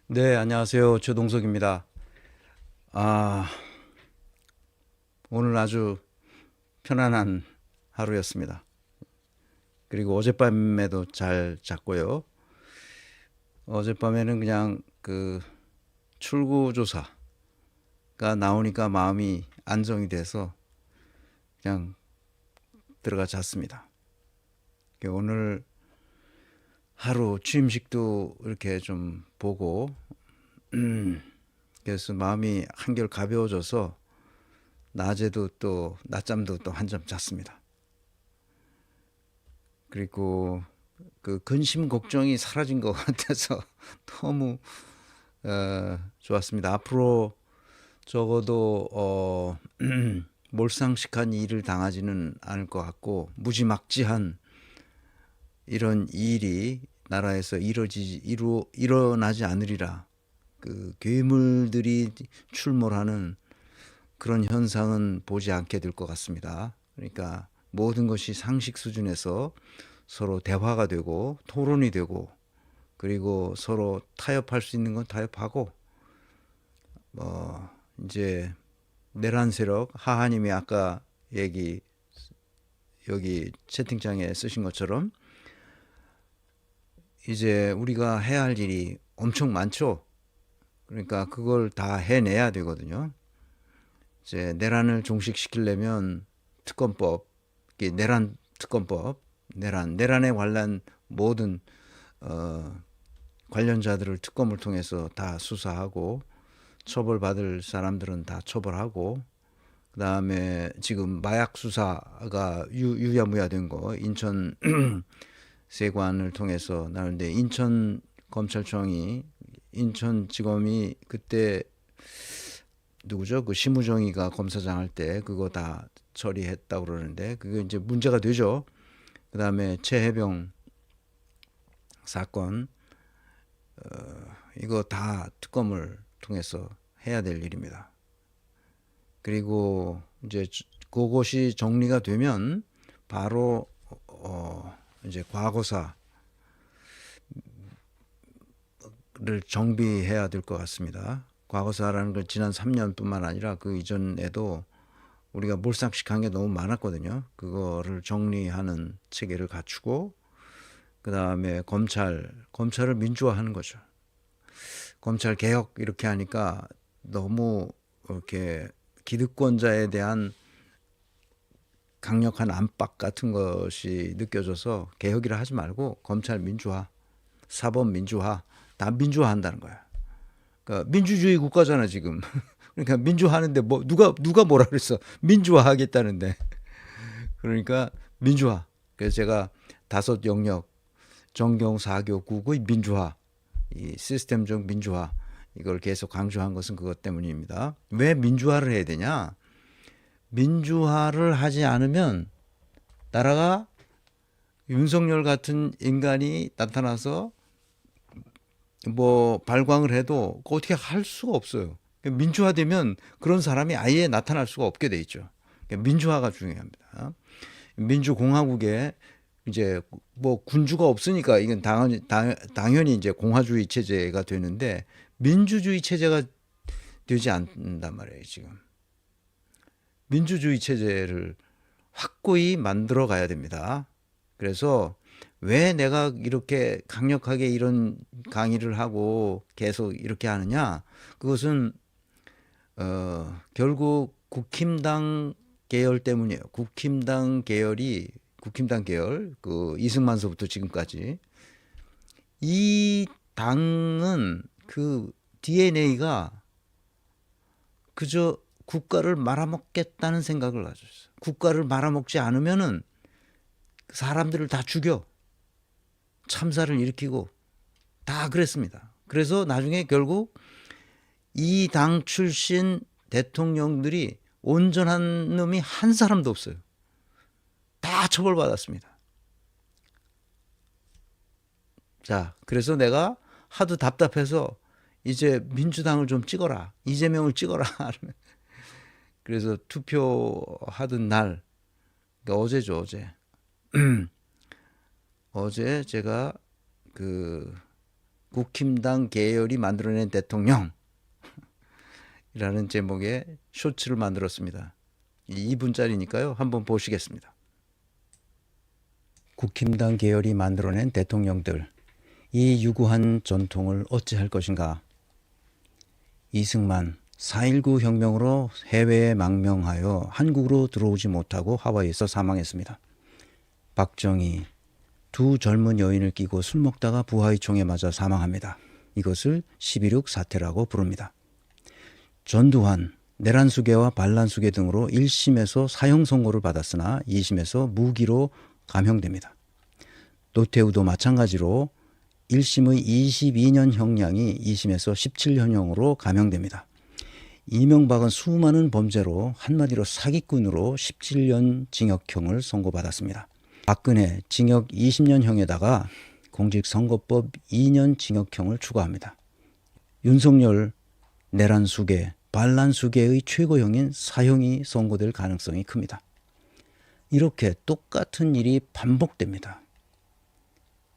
네, 안녕하세요. 최동석입니다. 아, 오늘 아주 편안한 하루였습니다. 그리고 어젯밤에도 잘 잤고요. 어젯밤에는 그냥 그 출구조사가 나오니까 마음이 안정이 돼서 그냥 들어가 잤습니다. 오늘 하루 취임식도 이렇게 좀 보고, 그래서 마음이 한결 가벼워져서 낮에도 또 낮잠도 또 한 점 잤습니다. 그리고 그 근심 걱정이 사라진 것 같아서 너무 좋았습니다. 앞으로 적어도 몰상식한 일을 당하지는 않을 것 같고 무지막지한 이런 일이 나라에서 일어나지 않으리라. 그 괴물들이 출몰하는 그런 현상은 보지 않게 될 것 같습니다. 그러니까 모든 것이 상식 수준에서 서로 대화가 되고 토론이 되고 그리고 서로 타협할 수 있는 건 타협하고 이제 내란 세력 하하님이 아까 얘기 여기 채팅창에 쓰신 것처럼 이제 우리가 해야 할 일이 엄청 많죠. 그러니까 그걸 다 해내야 되거든요. 이제 내란을 종식시키려면 특검법, 내란 특검법, 내란에 관한 모든 관련자들을 특검을 통해서 다 수사하고 처벌받을 사람들은 다 처벌하고 그다음에 지금 마약 수사가 유야무야된 거 인천 세관을 통해서 나는데 인천 검찰청이 인천지검이 그때 누구죠? 그 심우정이가 검사장 할 때 그거 다 처리했다고 그러는데 그게 이제 문제가 되죠. 그다음에 최혜병 사건 이거 다 특검을 통해서 해야 될 일입니다. 그리고 이제 그것이 정리가 되면 바로 이제 과거사를 정비해야 될 것 같습니다. 과거사라는 건 지난 3년뿐만 아니라 그 이전에도 우리가 몰상식한 게 너무 많았거든요. 그거를 정리하는 체계를 갖추고 그 다음에 검찰을 민주화하는 거죠. 검찰 개혁 이렇게 하니까 너무 이렇게 기득권자에 대한 강력한 압박 같은 것이 느껴져서 개혁이라 하지 말고 검찰 민주화, 사법 민주화 다 민주화한다는 거야. 그러니까 민주주의 국가잖아 지금. 그러니까 민주화하는데 뭐 누가 뭐라 그랬어? 민주화하겠다는데. 그러니까 민주화. 그래서 제가 다섯 영역 정경 사교 구의 민주화, 이 시스템적 민주화 이걸 계속 강조한 것은 그것 때문입니다. 왜 민주화를 해야 되냐? 민주화를 하지 않으면 나라가 윤석열 같은 인간이 나타나서 뭐 발광을 해도 어떻게 할 수가 없어요. 민주화되면 그런 사람이 아예 나타날 수가 없게 돼 있죠. 민주화가 중요합니다. 민주공화국에 이제 뭐 군주가 없으니까 이건 당연히 이제 공화주의 체제가 되는데 민주주의 체제가 되지 않는단 말이에요, 지금. 민주주의 체제를 확고히 만들어 가야 됩니다. 그래서 왜 내가 이렇게 강력하게 이런 강의를 하고 계속 이렇게 하느냐? 그것은 결국 국힘당 계열 때문이에요. 국힘당 계열 그 이승만서부터 지금까지 이 당은 그 DNA가 그저 국가를 말아먹겠다는 생각을 가졌어요. 국가를 말아먹지 않으면은 사람들을 다 죽여 참사를 일으키고 다 그랬습니다. 그래서 나중에 결국 이 당 출신 대통령들이 온전한 놈이 한 사람도 없어요. 다 처벌받았습니다. 자, 그래서 내가 하도 답답해서 이제 민주당을 좀 찍어라. 이재명을 찍어라. 그래서 투표하던 날, 그러니까 어제죠, 어제. 어제 제가 그 국힘당 계열이 만들어낸 대통령이라는 제목의 쇼츠를 만들었습니다. 2분짜리니까요. 한번 보시겠습니다. 국힘당 계열이 만들어낸 대통령들, 이 유구한 전통을 어찌할 것인가. 이승만 4.19 혁명으로 해외에 망명하여 한국으로 들어오지 못하고 하와이에서 사망했습니다. 박정희 두 젊은 여인을 끼고 술 먹다가 부하의 총에 맞아 사망합니다. 이것을 11.6 사태라고 부릅니다. 전두환 내란수계와 반란수계 등으로 1심에서 사형 선고를 받았으나 2심에서 무기로 감형됩니다. 노태우도 마찬가지로 1심의 22년 형량이 2심에서 17년형으로 감형됩니다. 이명박은 수많은 범죄로 한마디로 사기꾼으로 17년 징역형을 선고받았습니다. 박근혜 징역 20년형에다가 공직선거법 2년 징역형을 추가합니다. 윤석열 내란수계, 반란수계의 최고형인 사형이 선고될 가능성이 큽니다. 이렇게 똑같은 일이 반복됩니다.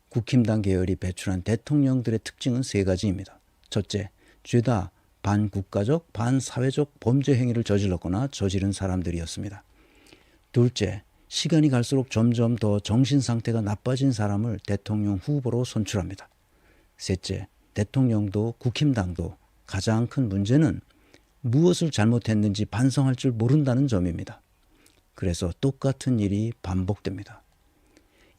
국힘당 계열이 배출한 대통령들의 특징은 세 가지입니다. 첫째, 죄다 반국가적, 반사회적 범죄 행위를 저질렀거나 저지른 사람들이었습니다. 둘째, 시간이 갈수록 점점 더 정신 상태가 나빠진 사람을 대통령 후보로 선출합니다. 셋째, 대통령도 국힘당도 가장 큰 문제는 무엇을 잘못했는지 반성할 줄 모른다는 점입니다. 그래서 똑같은 일이 반복됩니다.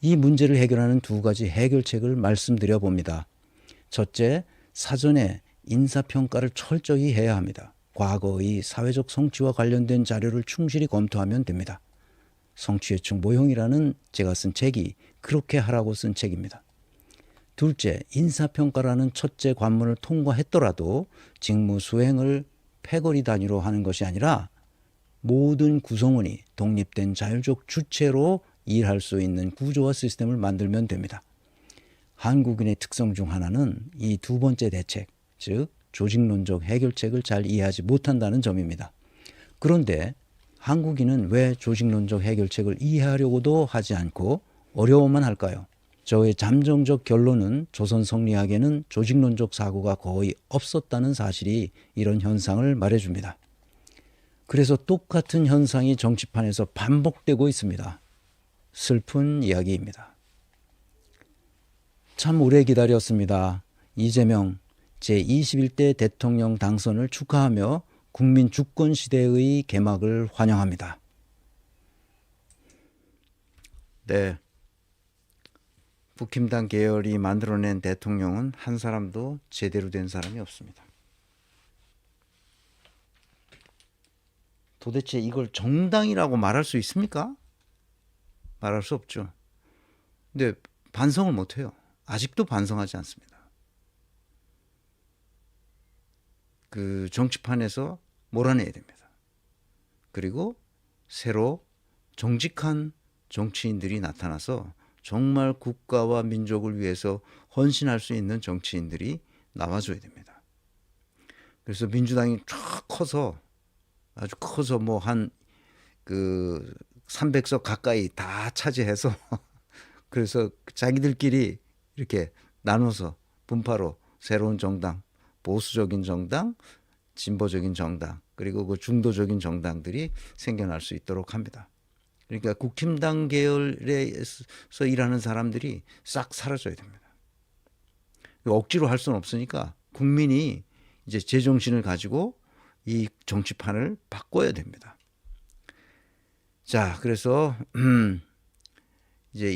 이 문제를 해결하는 두 가지 해결책을 말씀드려 봅니다. 첫째, 사전에 인사평가를 철저히 해야 합니다. 과거의 사회적 성취와 관련된 자료를 충실히 검토하면 됩니다. 성취회충 모형이라는 제가 쓴 책이 그렇게 하라고 쓴 책입니다. 둘째, 인사평가라는 첫째 관문을 통과했더라도 직무 수행을 패거리 단위로 하는 것이 아니라 모든 구성원이 독립된 자율적 주체로 일할 수 있는 구조와 시스템을 만들면 됩니다. 한국인의 특성 중 하나는 이 두 번째 대책, 즉 조직론적 해결책을 잘 이해하지 못한다는 점입니다. 그런데 한국인은 왜 조직론적 해결책을 이해하려고도 하지 않고 어려워만 할까요? 저의 잠정적 결론은 조선 성리학에는 조직론적 사고가 거의 없었다는 사실이 이런 현상을 말해줍니다. 그래서 똑같은 현상이 정치판에서 반복되고 있습니다. 슬픈 이야기입니다. 참 오래 기다렸습니다. 이재명 제21대 대통령 당선을 축하하며 국민 주권 시대의 개막을 환영합니다. 네, 국힘당 계열이 만들어낸 대통령은 한 사람도 제대로 된 사람이 없습니다. 도대체 이걸 정당이라고 말할 수 있습니까? 말할 수 없죠. 근데 반성을 못해요. 아직도 반성하지 않습니다. 그 정치판에서 몰아내야 됩니다. 그리고 새로 정직한 정치인들이 나타나서 정말 국가와 민족을 위해서 헌신할 수 있는 정치인들이 나와줘야 됩니다. 그래서 민주당이 쫙 커서 아주 커서 뭐 한 그 300석 가까이 다 차지해서 그래서 자기들끼리 이렇게 나눠서 분파로 새로운 정당, 보수적인 정당, 진보적인 정당, 그리고 그 중도적인 정당들이 생겨날 수 있도록 합니다. 그러니까 국힘당 계열에서 일하는 사람들이 싹 사라져야 됩니다. 억지로 할 수는 없으니까 국민이 이제 제정신을 가지고 이 정치판을 바꿔야 됩니다. 자, 그래서 이제